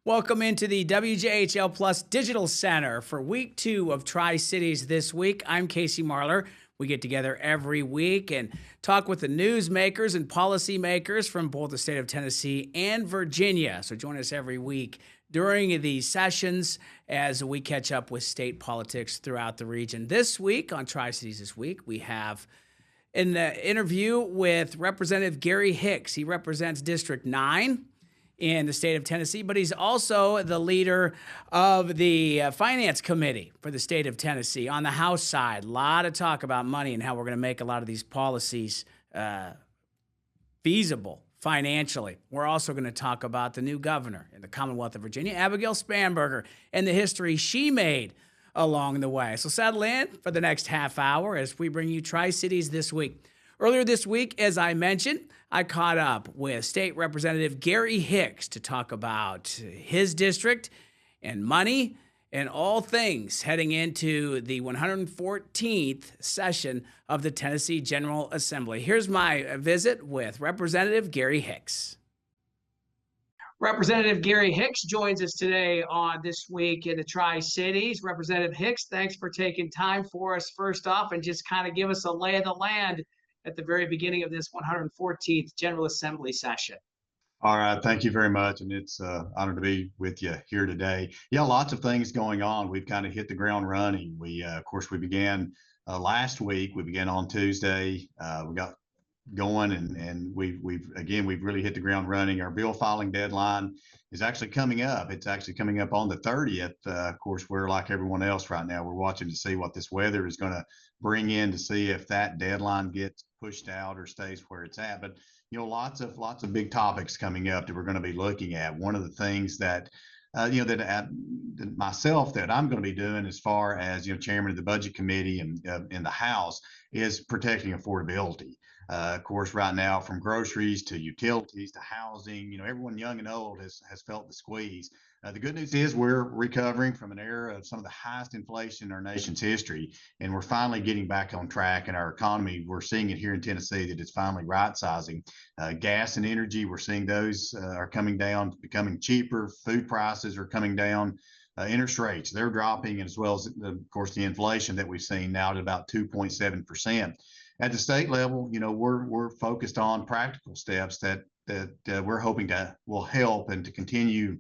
Welcome into the WJHL Plus Digital Center for week 2 of Tri-Cities this week. I'm Casey Marler. We get together every week and talk with the newsmakers and policymakers from both the state of Tennessee and Virginia. So join us every week during these sessions as we catch up with state politics throughout the region. This week on Tri-Cities This Week, we have an interview with Representative Gary Hicks. He represents District 9 in the state of Tennessee, but he's also the leader of the Finance Committee for the state of Tennessee on the House side. A lot of talk about money and how we're going to make a lot of these policies feasible financially. We're also going to talk about the new governor in the Commonwealth of Virginia, Abigail Spanberger, and the history she made along the way. So settle in for the next half hour as we bring you Tri-Cities This Week. Earlier this week, as I mentioned, I caught up with State Representative Gary Hicks to talk about his district and money and all things heading into the 114th session of the Tennessee General Assembly. Here's my visit with Representative Gary Hicks. Representative Gary Hicks joins us today on This Week in the Tri-Cities. Representative Hicks, thanks for taking time for us first off and just kind of give us a lay of the land at the very beginning of this 114th General Assembly session. All right, thank you very much, and it's an honor to be with you here today. Yeah, lots of things going on. We've kind of hit the ground running. Of course, we began last week. We began on Tuesday. We got going, and we've really hit the ground running. Our bill filing deadline is actually coming up. It's actually coming up on the 30th. Of course, we're like everyone else right now. We're watching to see what this weather is going to bring in to see if that deadline gets pushed out or stays where it's at. But lots of big topics coming up that we're going to be looking at. One of the things that myself that I'm going to be doing as far as chairman of the budget committee and in the House is protecting affordability. Of course, right now, from groceries to utilities to housing, everyone young and old has felt the squeeze. The good news is we're recovering from an era of some of the highest inflation in our nation's history, and we're finally getting back on track in our economy. We're seeing it here in Tennessee that it's finally right-sizing. Gas and energy, we're seeing those are coming down, becoming cheaper. Food prices are coming down. Interest rates, they're dropping, as well as, of course, the inflation that we've seen now at about 2.7%. At the state level, we're focused on practical steps that we're hoping will help and to continue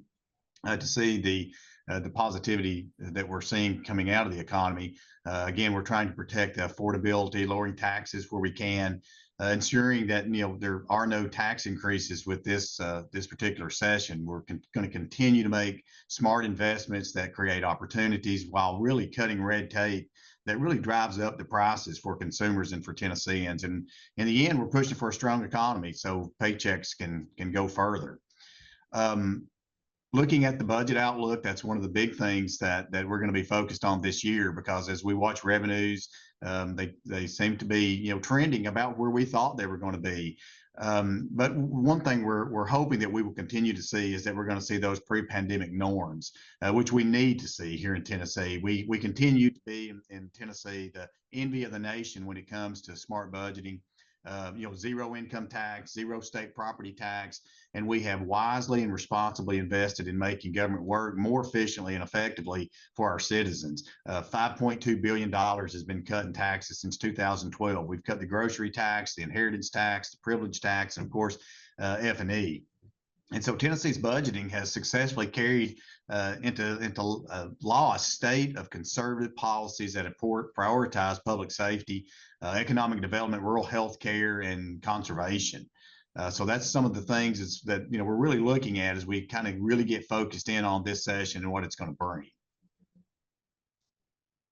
to see the positivity that we're seeing coming out of the economy. Again, we're trying to protect the affordability, lowering taxes where we can, ensuring that there are no tax increases with this particular session. We're going to continue to make smart investments that create opportunities while really cutting red tape that really drives up the prices for consumers and for Tennesseans. And in the end, we're pushing for a strong economy so paychecks can go further. Looking at the budget outlook, that's one of the big things that we're going to be focused on this year, because as we watch revenues, they seem to be trending about where we thought they were going to be. But one thing we're hoping that we will continue to see is that we're going to see those pre-pandemic norms, which we need to see here in Tennessee. We continue to be in Tennessee the envy of the nation when it comes to smart budgeting. Zero income tax, zero state property tax, and we have wisely and responsibly invested in making government work more efficiently and effectively for our citizens. $5.2 billion has been cut in taxes since 2012. We've cut the grocery tax, the inheritance tax, the privilege tax, and of course, F&E. And so Tennessee's budgeting has successfully carried into law a state of conservative policies that prioritize public safety, economic development, rural health care, and conservation. So that's some of the things that we're really looking at as we kind of really get focused in on this session and what it's going to bring.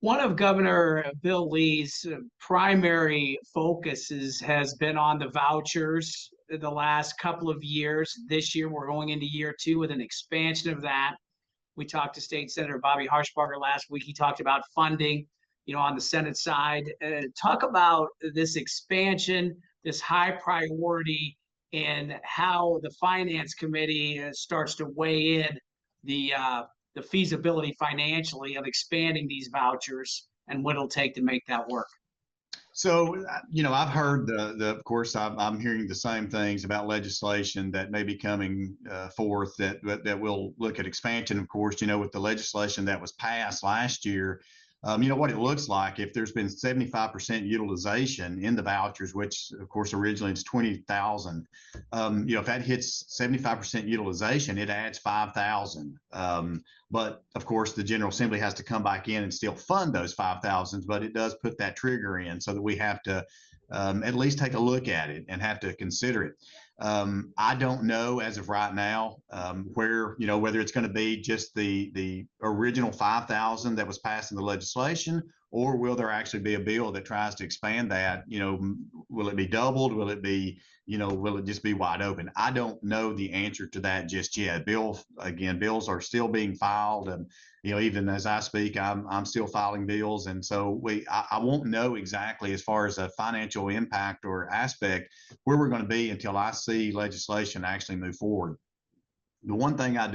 One of Governor Bill Lee's primary focuses has been on the vouchers the last couple of years. This year, we're going into year 2 with an expansion of that. We talked to State Senator Bobby Harshbarger last week. He talked about funding, on the Senate side. Talk about this expansion, this high priority, and how the Finance Committee starts to weigh in the feasibility financially of expanding these vouchers and what it'll take to make that work. So, I've heard of course, I'm hearing the same things about legislation that may be coming forth that will look at expansion. Of course, with the legislation that was passed last year, what it looks like if there's been 75% utilization in the vouchers, which of course originally it's 20,000. If that hits 75% utilization, it adds 5,000. But of course, the General Assembly has to come back in and still fund those 5,000s, but it does put that trigger in so that we have to at least take a look at it and have to consider it. I don't know as of right now whether it's going to be just the original 5,000 that was passed in the legislation, or will there actually be a bill that tries to expand that? Will it be doubled? Will it just be wide open? I don't know the answer to that just yet. Bills are still being filed, and even as I speak, I'm still filing bills, and so I won't know exactly as far as a financial impact or aspect where we're going to be until I see legislation actually move forward. The one thing I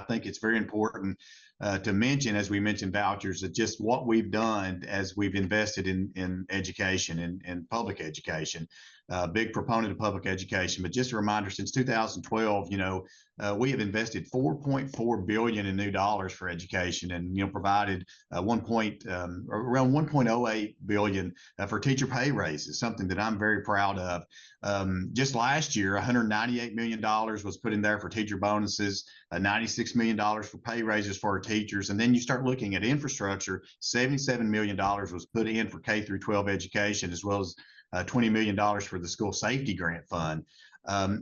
think it's very important to mention, as we mentioned vouchers, is just what we've done as we've invested in education and public education. Big proponent of public education, but just a reminder: since 2012, we have invested 4.4 billion in new dollars for education, and provided around 1.08 billion for teacher pay raises, something that I'm very proud of. Just last year, $198 million was put in there for teacher bonuses, $96 million for pay raises for our teachers. And then you start looking at infrastructure, $77 million was put in for K through 12 education, as well as $20 million for the school safety grant fund,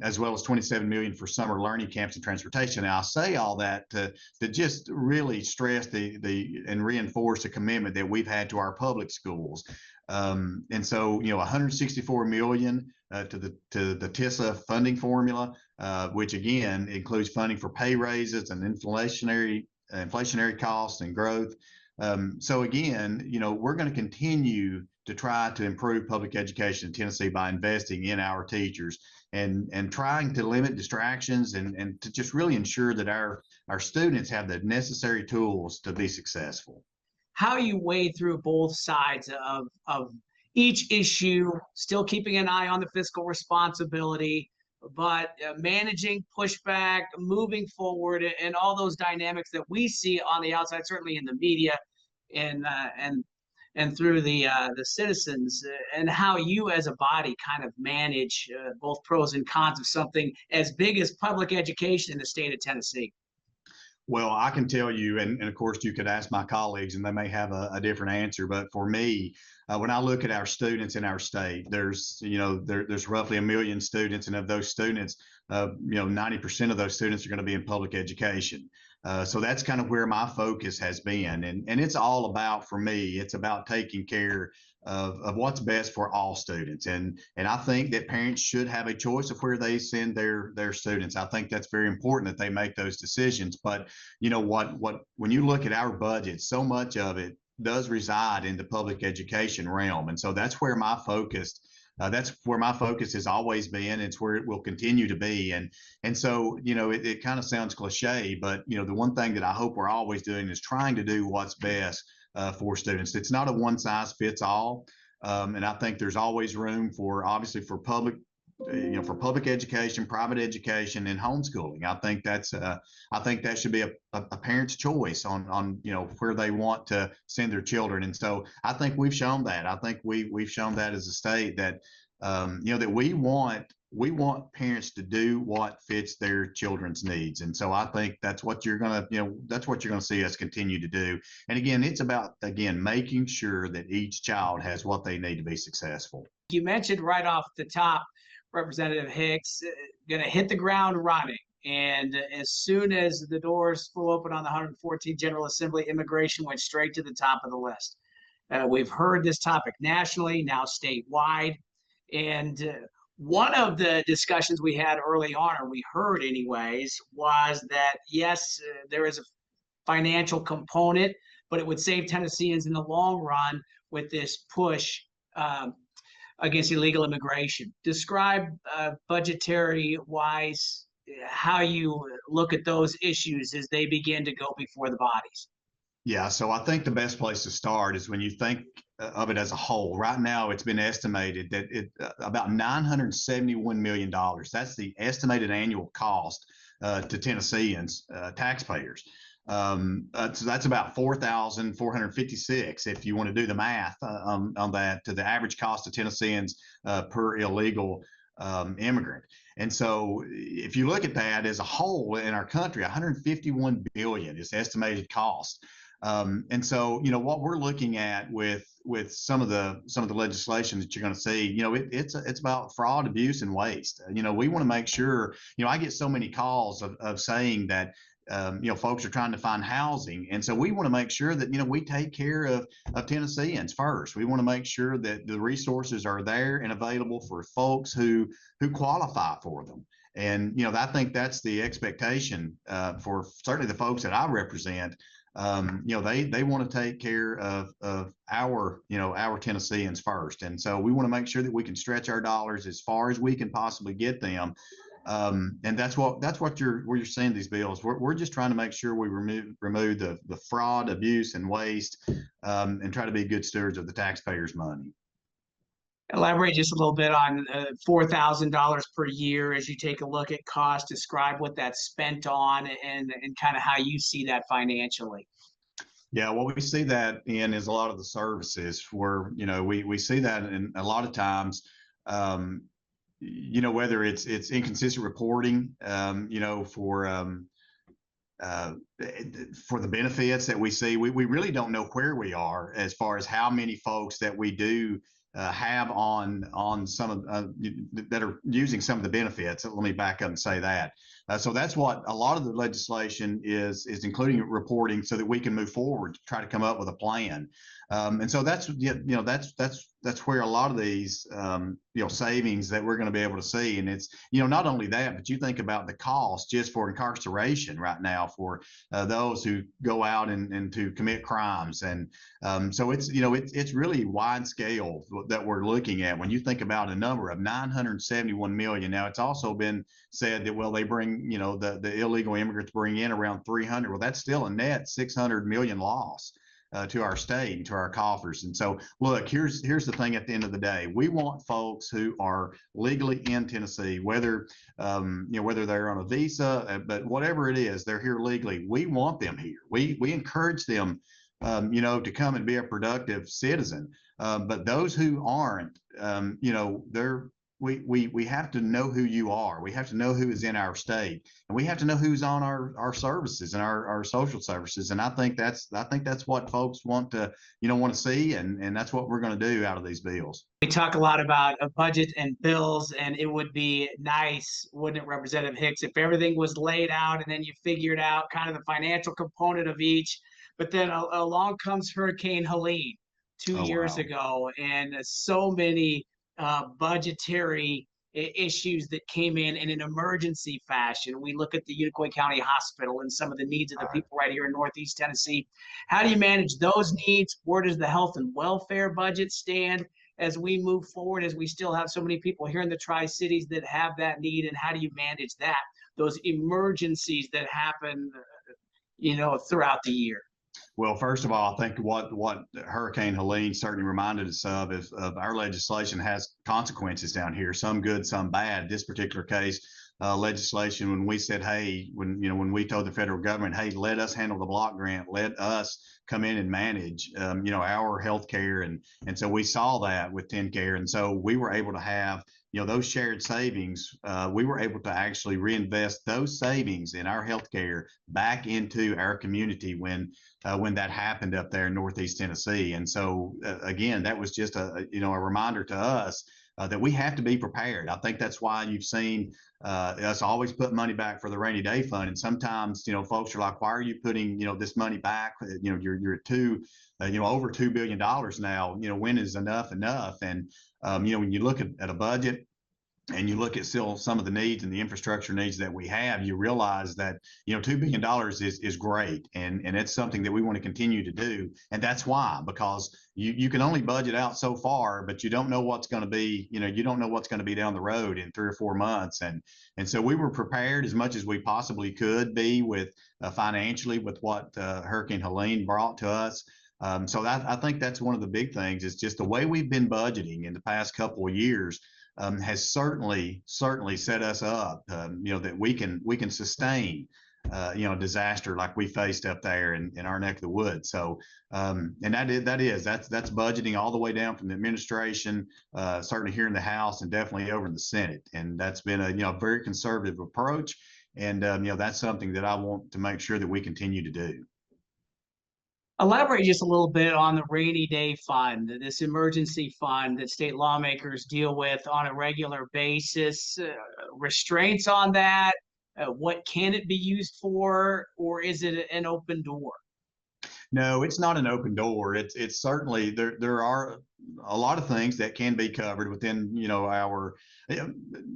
as well as $27 million for summer learning camps and transportation. Now, I say all that to just really stress and reinforce the commitment that we've had to our public schools. And so, $164 million to the TISA funding formula, which again includes funding for pay raises and inflationary costs and growth. So again, we're going to continue to try to improve public education in Tennessee by investing in our teachers and trying to limit distractions and to just really ensure that our students have the necessary tools to be successful. How you wade through both sides of each issue, still keeping an eye on the fiscal responsibility, but managing pushback, moving forward, and all those dynamics that we see on the outside, certainly in the media and through the citizens, and how you as a body kind of manage both pros and cons of something as big as public education in the state of Tennessee. Well, I can tell you, and of course you could ask my colleagues and they may have a different answer, but for me, when I look at our students in our state, there's roughly 1 million students, and of those students, 90% of those students are going to be in public education. So that's kind of where my focus has been. And it's all about, for me, it's about taking care of what's best for all students. And I think that parents should have a choice of where they send their students. I think that's very important that they make those decisions. But when you look at our budget, so much of it does reside in the public education realm. And so that's where my focus has always been. It's where it will continue to be. And so, it kind of sounds cliche, but, the one thing that I hope we're always doing is trying to do what's best for students. It's not a one size fits all. And I think there's always room obviously for public education, private education, and homeschooling. I think that should be a parent's choice on where they want to send their children. And so I think we've shown that. I think we've shown that as a state that that we want parents to do what fits their children's needs. And so I think that's what you're going to see us continue to do. And again, it's about making sure that each child has what they need to be successful. You mentioned right off the top, Representative Hicks, going to hit the ground running. And as soon as the doors flew open on the 114th General Assembly, immigration went straight to the top of the list. We've heard this topic nationally, now statewide. And one of the discussions we had early on, or we heard anyways, was that, yes, there is a financial component, but it would save Tennesseans in the long run with this push against illegal immigration. Describe budgetary-wise how you look at those issues as they begin to go before the bodies. Yeah, so I think the best place to start is when you think of it as a whole. Right now, it's been estimated that about $971 million. That's the estimated annual cost to Tennesseans, taxpayers. So that's about 4,456 if you want to do the math on that, to the average cost of Tennesseans per illegal immigrant. And so if you look at that as a whole in our country, 151 billion is the estimated cost. And so, what we're looking at with some of the legislation that you're going to see, it's about fraud, abuse, and waste. We want to make sure. I get so many calls of saying that. Folks are trying to find housing, and so we want to make sure that we take care of Tennesseans first. We want to make sure that the resources are there and available for folks who qualify for them. And I think that's the expectation for certainly the folks that I represent. They want to take care of our Tennesseans first, and so we want to make sure that we can stretch our dollars as far as we can possibly get them. And that's what you're seeing these bills. We're just trying to make sure we remove the fraud, abuse, and waste, and try to be good stewards of the taxpayers' money. Elaborate just a little bit on $4,000 per year as you take a look at cost. Describe what that's spent on and kind of how you see that financially. Yeah, what we see that in is a lot of the services where, we see that in a lot of times, whether it's inconsistent reporting, for the benefits that we see, we really don't know where we are as far as how many folks that we do have on some of that are using some of the benefits. Let me back up and say that. So that's what a lot of the legislation is including reporting, so that we can move forward to try to come up with a plan. And so that's where a lot of these savings that we're going to be able to see. And it's not only that, but you think about the cost just for incarceration right now for those who go out and to commit crimes. And so it's really wide scale that we're looking at when you think about a number of 971 million. Now it's also been said that they bring the illegal immigrants bring in around 300. Well, that's still a net 600 million loss to our state and to our coffers. And so, look, here's the thing. At the end of the day, we want folks who are legally in Tennessee, whether whether they're on a visa, but whatever it is, they're here legally. We want them here. We encourage them, to come and be a productive citizen. But those who aren't, they're we have to know who you are. We have to know who is in our state, and we have to know who's on our services and our social services. And I think that's what folks want to see, and that's what we're going to do out of these bills. We talk a lot about a budget and bills, and it would be nice, wouldn't it, Representative Hicks, if everything was laid out and then you figured out kind of the financial component of each. But then along comes Hurricane Helene 2 years Oh, wow. ago, and so many budgetary issues that came in an emergency fashion. We look at the Unicoi County Hospital and some of the needs of the All right. people right here in Northeast Tennessee. How do you manage those needs? Where does the health and welfare budget stand as we move forward, as we still have so many people here in the Tri-Cities that have that need? And how do you manage that, those emergencies that happen, throughout the year? Well, first of all, I think what Hurricane Helene certainly reminded us of is of our legislation has consequences down here, some good, some bad. This particular case, legislation, when we said, hey, when we told the federal government, hey, let us handle the block grant, let us come in and manage, our health care, and so we saw that with TennCare, and so we were able to have those shared savings. We were able to actually reinvest those savings in our healthcare back into our community when that happened up there in Northeast Tennessee. And so again, that was just a reminder to us that we have to be prepared. I think that's why you've seen us always put money back for the rainy day fund. And sometimes folks are like, why are you putting this money back? You're at over $2 billion now. When is enough enough? And when you look at a budget, and you look at still some of the needs and the infrastructure needs that we have, you realize that $2 billion is great, and it's something that we want to continue to do, and that's why, because you can only budget out so far, but you don't know what's going to be, you don't know what's going to be down the road in 3 or 4 months, and so we were prepared as much as we possibly could be with financially with what Hurricane Helene brought to us. So I think that's one of the big things is just the way we've been budgeting in the past couple of years has certainly set us up, that we can sustain, disaster like we faced up there in our neck of the woods. So, and that's budgeting all the way down from the administration, certainly here in the House and definitely over in the Senate. And that's been a very conservative approach. And that's something that I want to make sure that we continue to do. Elaborate just a little bit on the rainy day fund, this emergency fund that state lawmakers deal with on a regular basis. Restraints on that? What can it be used for, or is it an open door? No, it's not an open door. It's certainly there are a lot of things that can be covered within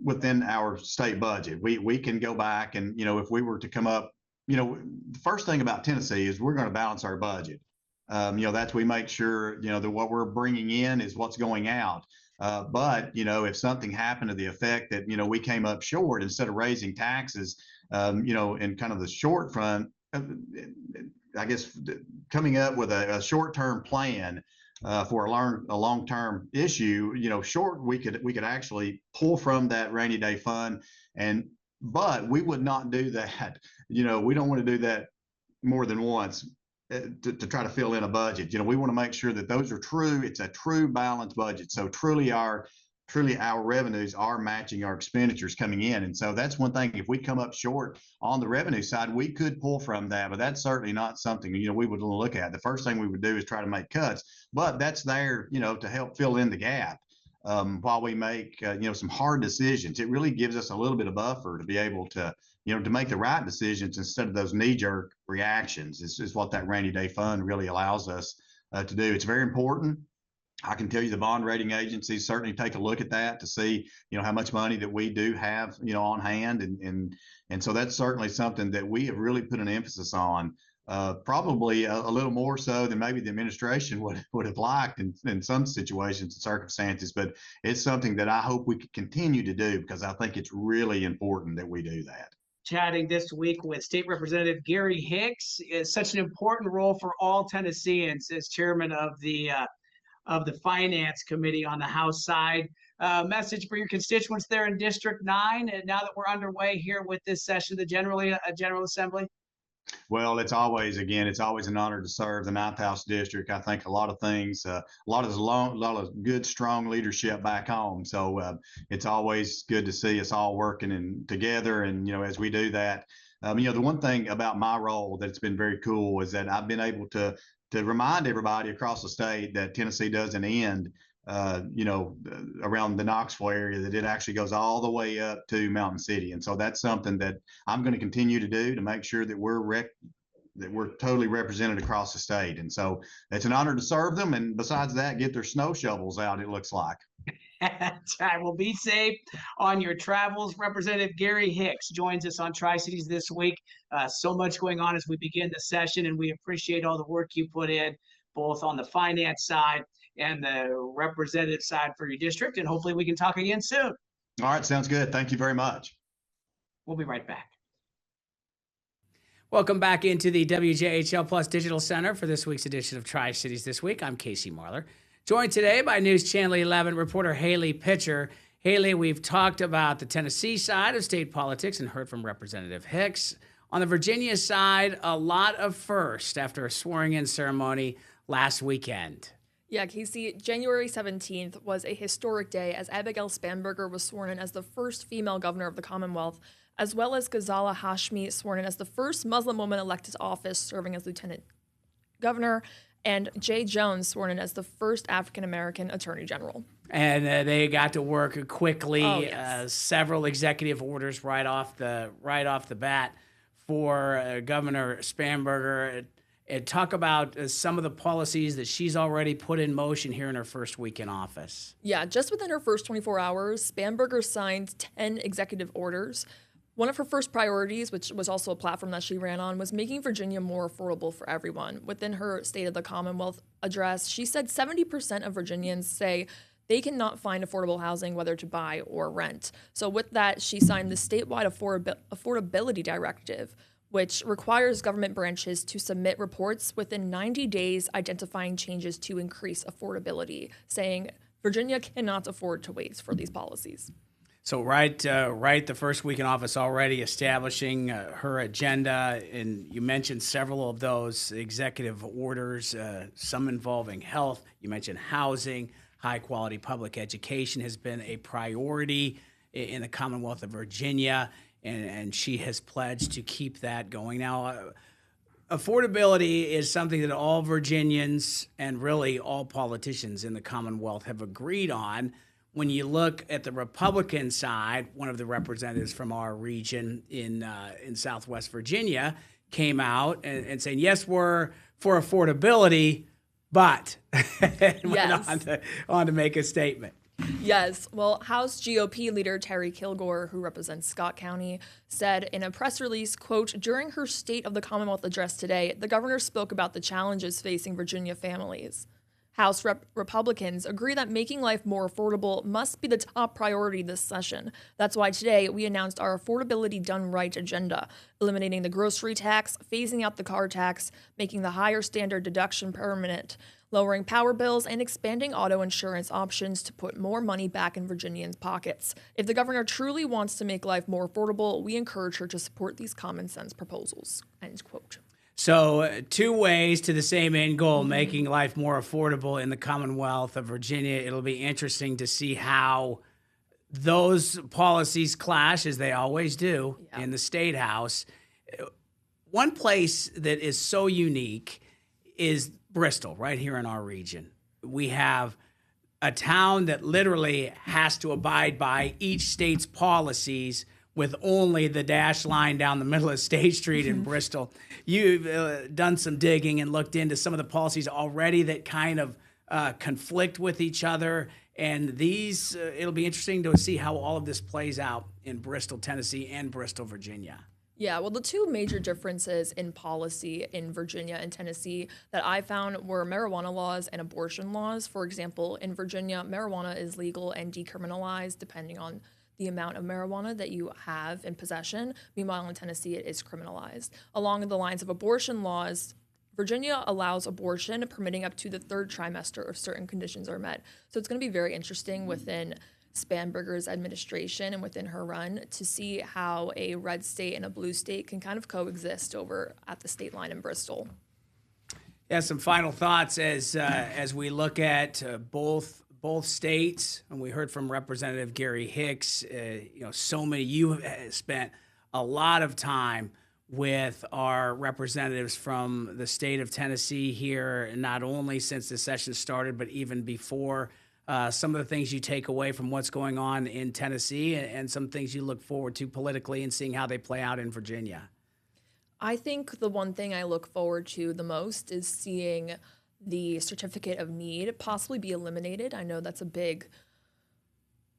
within our state budget. We can go back and if we were to come up, the first thing about Tennessee is we're going to balance our budget. That's we make sure that what we're bringing in is what's going out. But if something happened to the effect that we came up short, instead of raising taxes, in kind of the short front, I guess coming up with a short-term plan for a long-term issue, short we could actually pull from that rainy day fund, but we would not do that. We don't want to do that more than once to try to fill in a budget. We want to make sure that those are true. It's a true balanced budget. So truly our revenues are matching our expenditures coming in. And so that's one thing. If we come up short on the revenue side, we could pull from that, but that's certainly not something, we would look at. The first thing we would do is try to make cuts, but that's there, to help fill in the gap. While we make, some hard decisions, it really gives us a little bit of buffer to be able to, to make the right decisions instead of those knee-jerk reactions is what that rainy day fund really allows us to do. It's very important. I can tell you the bond rating agencies certainly take a look at that to see, how much money that we do have, on hand. And so that's certainly something that we have really put an emphasis on, probably a little more so than maybe the administration would have liked in some situations and circumstances. But it's something that I hope we could continue to do because I think it's really important that we do that. Chatting this week with State Representative Gary Hicks. Is such an important role for all Tennesseans as chairman of the Finance Committee on the House side. Message for your constituents there in District 9, and now that we're underway here with this session, the General Assembly? Well, it's always an honor to serve the Ninth House District. I think a lot of things, a lot of good, strong leadership back home. So it's always good to see us all working together. And as we do that, the one thing about my role that's been very cool is that I've been able to remind everybody across the state that Tennessee doesn't end, around the Knoxville area, that it actually goes all the way up to Mountain City. And so that's something that I'm going to continue to do to make sure that we're totally represented across the state. And so it's an honor to serve them. And besides that, get their snow shovels out, it looks like. I will be safe on your travels. Representative Gary Hicks joins us on Tri-Cities this week. So much going on as we begin the session, and we appreciate all the work you put in, both on the finance side and the representative side for your district. And hopefully we can talk again soon. All right, sounds good. Thank you very much. We'll be right back. Welcome back into the WJHL Plus Digital Center for this week's edition of Tri-Cities This Week. I'm Casey Marler, joined today by News Channel 11 reporter Haley Pitcher. Haley, we've talked about the Tennessee side of state politics and heard from Representative Hicks. On the Virginia side, a lot of firsts after a swearing-in ceremony last weekend. Yeah, Casey, January 17th was a historic day as Abigail Spanberger was sworn in as the first female governor of the Commonwealth, as well as Ghazala Hashmi sworn in as the first Muslim woman elected to office serving as lieutenant governor, and Jay Jones sworn in as the first African-American attorney general. And they got to work quickly. Oh, yes. Several executive orders right off the bat for Governor Spanberger. and talk about some of the policies that she's already put in motion here in her first week in office. Yeah, just within her first 24 hours, Spamberger signed 10 executive orders. One of her first priorities, which was also a platform that she ran on, was making Virginia more affordable for everyone. Within her State of the Commonwealth address, she said 70% of Virginians say they cannot find affordable housing, whether to buy or rent. So with that, she signed the statewide affordability directive, which requires government branches to submit reports within 90 days identifying changes to increase affordability, saying Virginia cannot afford to wait for these policies. So right, the first week in office already establishing her agenda, and you mentioned several of those executive orders, some involving health. You mentioned housing, high quality public education has been a priority in the Commonwealth of Virginia, and she has pledged to keep that going. Now, affordability is something that all Virginians and really all politicians in the Commonwealth have agreed on. When you look at the Republican side, one of the representatives from our region in Southwest Virginia came out and saying, yes, we're for affordability, but and Yes. went on to make a statement. Yes. Well, House GOP leader Terry Kilgore, who represents Scott County, said in a press release, quote, during her State of the Commonwealth address today, the governor spoke about the challenges facing Virginia families. House Republicans agree that making life more affordable must be the top priority this session. That's why today we announced our Affordability Done Right agenda, eliminating the grocery tax, phasing out the car tax, making the higher standard deduction permanent, lowering power bills, and expanding auto insurance options to put more money back in Virginians' pockets. If the governor truly wants to make life more affordable, we encourage her to support these common sense proposals. End quote. So, two ways to the same end goal, making life more affordable in the Commonwealth of Virginia. It'll be interesting to see how those policies clash, as they always do in the State House. One place that is so unique is Bristol, right here in our region. We have a town that literally has to abide by each state's policies with only the dash line down the middle of State Street in Bristol. You've done some digging and looked into some of the policies already that kind of conflict with each other. And these, it'll be interesting to see how all of this plays out in Bristol, Tennessee, and Bristol, Virginia. Yeah, well, the two major differences in policy in Virginia and Tennessee that I found were marijuana laws and abortion laws. For example, in Virginia, marijuana is legal and decriminalized depending on the amount of marijuana that you have in possession. Meanwhile, in Tennessee, it is criminalized. Along the lines of abortion laws, Virginia allows abortion, permitting up to the third trimester if certain conditions are met. So it's going to be very interesting within Spamberger's administration and within her run to see how a red state and a blue state can kind of coexist over at the state line in Bristol. Yeah, some final thoughts as we look at both states, and we heard from Representative Gary Hicks. You have spent a lot of time with our representatives from the state of Tennessee here, not only since the session started, but even before. Some of the things you take away from what's going on in Tennessee and some things you look forward to politically and seeing how they play out in Virginia. I think the one thing I look forward to the most is seeing the certificate of need possibly be eliminated. I know that's a big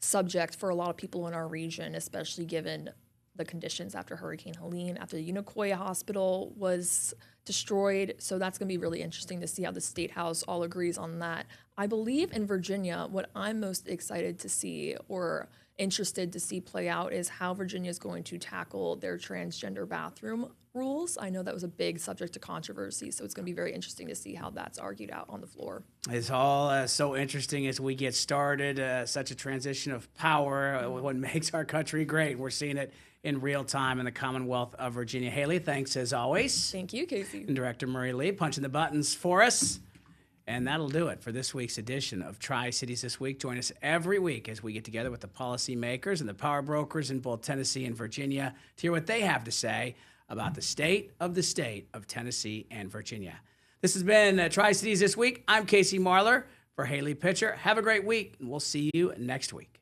subject for a lot of people in our region, especially given the conditions after Hurricane Helene, after the Unicoi Hospital was destroyed. So that's going to be really interesting to see how the State House all agrees on that. I believe in Virginia, what I'm most excited to see or interested to see play out is how Virginia is going to tackle their transgender bathroom rules. I know that was a big subject of controversy, so it's going to be very interesting to see how that's argued out on the floor. It's all so interesting as we get started, such a transition of power, what makes our country great. We're seeing it in real time in the Commonwealth of Virginia. Haley, thanks as always. Thank you, Casey. And Director Murray Lee punching the buttons for us. And that'll do it for this week's edition of Tri-Cities This Week. Join us every week as we get together with the policymakers and the power brokers in both Tennessee and Virginia to hear what they have to say about the state of Tennessee and Virginia. This has been Tri-Cities This Week. I'm Casey Marlar for Haley Pitcher. Have a great week, and we'll see you next week.